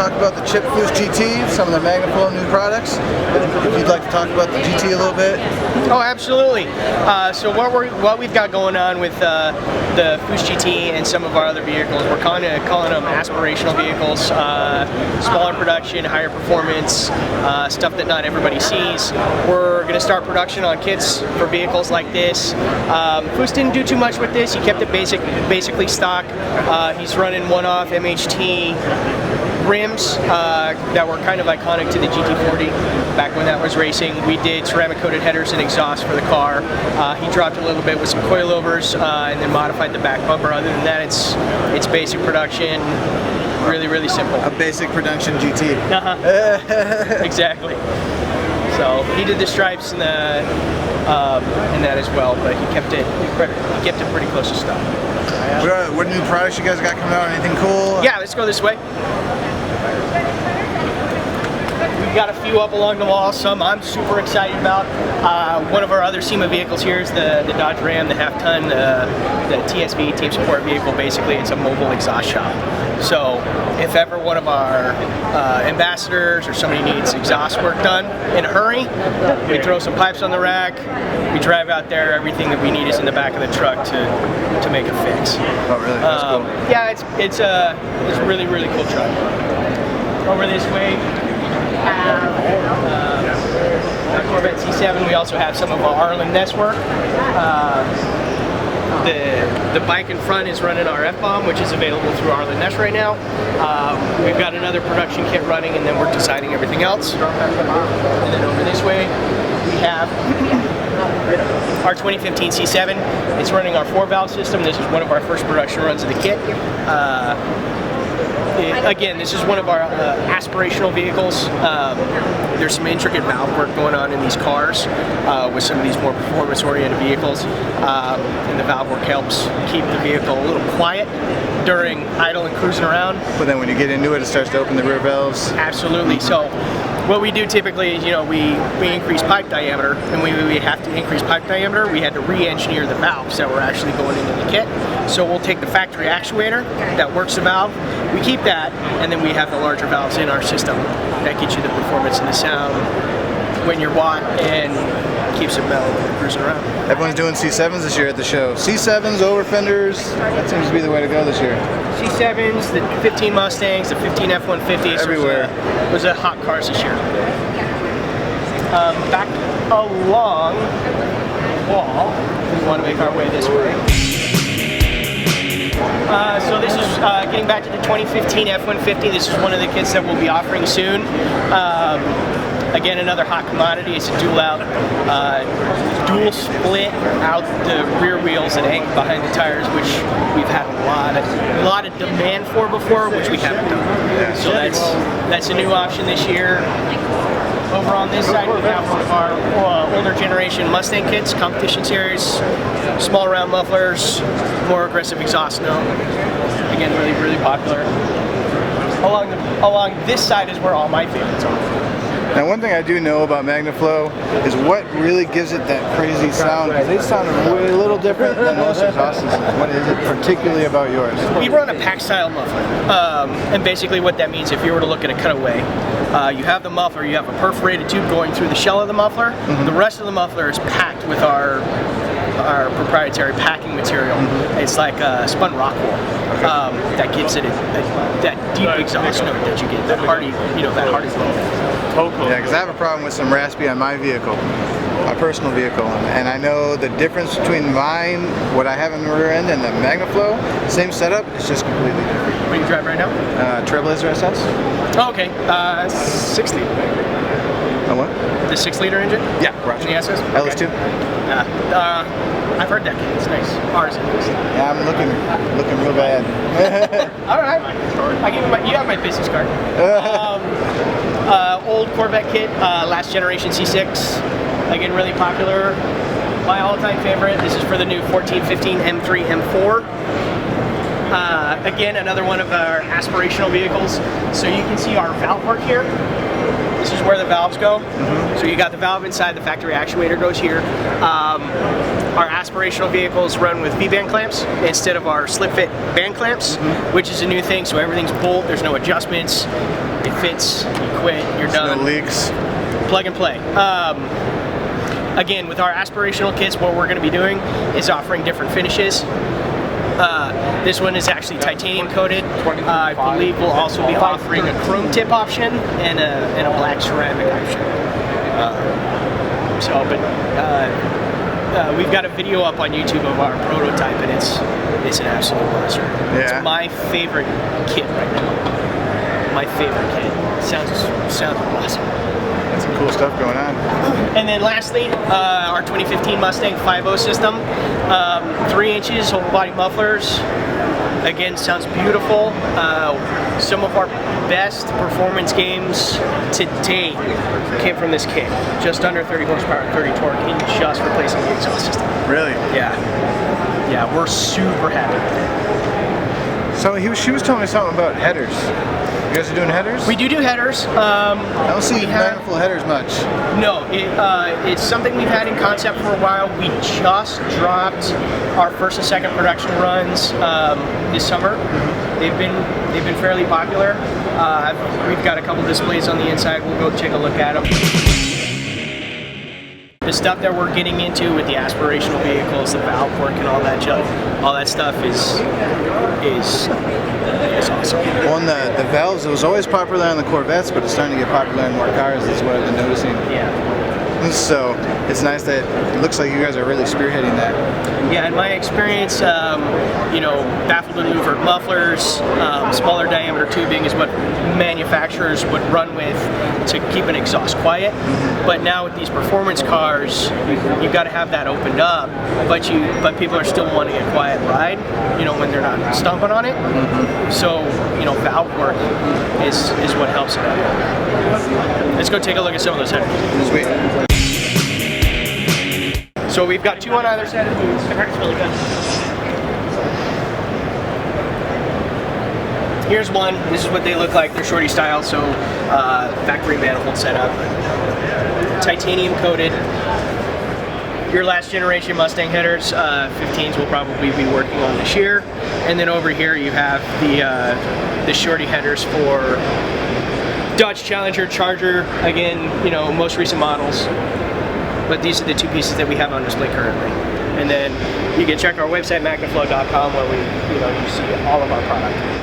talk about the Chip Foost GT, some of the MagnaFlow new products. If you'd like to talk about the GT a little bit. Oh, absolutely. So what we've got going on with the Foost GT and some of our other vehicles, we're calling them aspirational vehicles, smaller production, higher performance, stuff that not everybody sees. We're going to start production on kits for vehicles like this. Foost didn't do too much with this. He kept it basically stock. He's running one-off MHT rims that were kind of iconic to the GT40 back when that was racing. We did ceramic coated headers and exhaust for the car. He dropped a little bit with some coilovers and then modified the back bumper. Other than that, it's basic production, really simple. A basic production GT. Exactly. So he did the stripes and that as well, but he kept it pretty close to stock. What new products you guys got coming out? Anything cool? Yeah, let's go this way. We've got a few up along the wall, some I'm super excited about. One of our other SEMA vehicles here is the Dodge Ram, the half-ton, the TSV, team support vehicle. Basically, it's a mobile exhaust shop. So if ever one of our ambassadors or somebody needs exhaust work done in a hurry, we throw some pipes on the rack, we drive out there, everything that we need is in the back of the truck to make a fix. Oh really? That's cool. Yeah, it's a really cool truck. Over this way, our Corvette C7. We also have some of our Arlen Ness work. The bike in front is running our F-Bomb, which is available through Arlen Ness right now. We've got another production kit running, and then we're designing everything else. And then over this way, we have our 2015 C7. It's running our 4-valve system. This is one of our first production runs of the kit. Again, this is one of our aspirational vehicles. There's some intricate valve work going on in these cars with some of these more performance-oriented vehicles, and the valve work helps keep the vehicle a little quiet during idle and cruising around. But then when you get into it, it starts to open the rear valves. Absolutely. So what we do typically is, we increase pipe diameter, and we have to increase pipe diameter. We had to re-engineer the valves that were actually going into the kit. So we'll take the factory actuator that works the valve, we keep that, and then we have the larger valves in our system that gets you the performance and the sound when you're watt and keeps it mellow when you're cruising around. Everyone's doing C7s this year at the show. C7s, over fenders, that seems to be the way to go this year. C7s, the 15 Mustangs, the 15 F-150s. Everywhere. Was a hot cars this year. Back along the wall, we want to make our way this way. So this is getting back to the 2015 F-150. This is one of the kits that we'll be offering soon. Again, another hot commodity. It's a dual split out the rear wheels and angle behind the tires, which we've had a lot of demand for before, which we haven't done. So that's a new option this year. Over on this side, we have one of our older generation Mustang kits, competition series, small round mufflers, more aggressive exhaust note. Again, really popular. Along this side is where all my favorites are. Now, one thing I do know about MagnaFlow is what really gives it that crazy sound. They sound a little different than most exhaust systems. What is it particularly about yours? We run a pack style muffler, and basically what that means, if you were to look at a cutaway, you have the muffler, you have a perforated tube going through the shell of the muffler. The rest of the muffler is packed with our proprietary packing material. It's like spun rock wool that gives it that deep exhaust note that you get, that hearty, that hearty flow. Yeah, because I have a problem with some raspy on my vehicle, my personal vehicle, and I know the difference between mine, what I have in the rear end, and the MagnaFlow, same setup, it's just completely different. What do you drive right now? Trailblazer SS. Oh, okay. 6 liter. Oh, what? The 6 liter engine? Yeah, right. In the SS? LS2. I've heard that. It's nice. Ours is. Yeah, I'm looking real bad. All right. You have my business card. Old Corvette kit, last generation C6. Again, really popular. My all-time favorite. This is for the new 1415 M3 M4. Again, another one of our aspirational vehicles. So you can see our valve work here. This is where the valves go. So you got the valve inside, the factory actuator goes here. Our aspirational vehicles run with V-band clamps instead of our slip fit band clamps, which is a new thing. So everything's bolt, there's no adjustments. It fits. You quit. You're done. No leaks. Plug and play. Again, with our aspirational kits, what we're going to be doing is offering different finishes. This one is actually titanium coated. I believe we'll also be offering a chrome tip option and a black ceramic option. We've got a video up on YouTube of our prototype, and it's an absolute monster. Yeah. It's my favorite kit right now. My favorite kit. Sounds awesome. Got some cool stuff going on. And then lastly, our 2015 Mustang 5.0 system. 3 inches whole body mufflers. Again, sounds beautiful. Some of our best performance games to date came from this kit. Just under 30 horsepower, 30 torque in just replacing the exhaust system. Really? Yeah. Yeah, we're super happy with it. So she was telling me something about headers. You guys are doing headers? We do headers. I don't see MagnaFlow headers much. No, it's something we've had in concept for a while. We just dropped our first and second production runs this summer. They've been fairly popular. We've got a couple displays on the inside. We'll go take a look at them. The stuff that we're getting into with the aspirational vehicles, the valve work, and all that stuff is awesome. Well, and the valves, it was always popular on the Corvettes, but it's starting to get popular in more cars, is what I've been noticing. Yeah. So it's nice that it looks like you guys are really spearheading that. Yeah, in my experience, baffled and louvered mufflers, smaller diameter tubing is what manufacturers would run with to keep an exhaust quiet. But now with these performance cars, you've got to have that opened up, but people are still wanting a quiet ride, when they're not stomping on it. So, valve work is what helps it out. Let's go take a look at some of those headers. Sweet. So we've got 2 on either side of the boots. The heart's really good. Here's one. This is what they look like. They're shorty style, so factory manifold setup. Titanium coated. Your last generation Mustang headers, 15s will probably be working on this year. And then over here you have the shorty headers for Dodge Challenger, Charger, again, most recent models. But these are the 2 pieces that we have on display currently. And then you can check our website, magnaflow.com, where you see all of our product.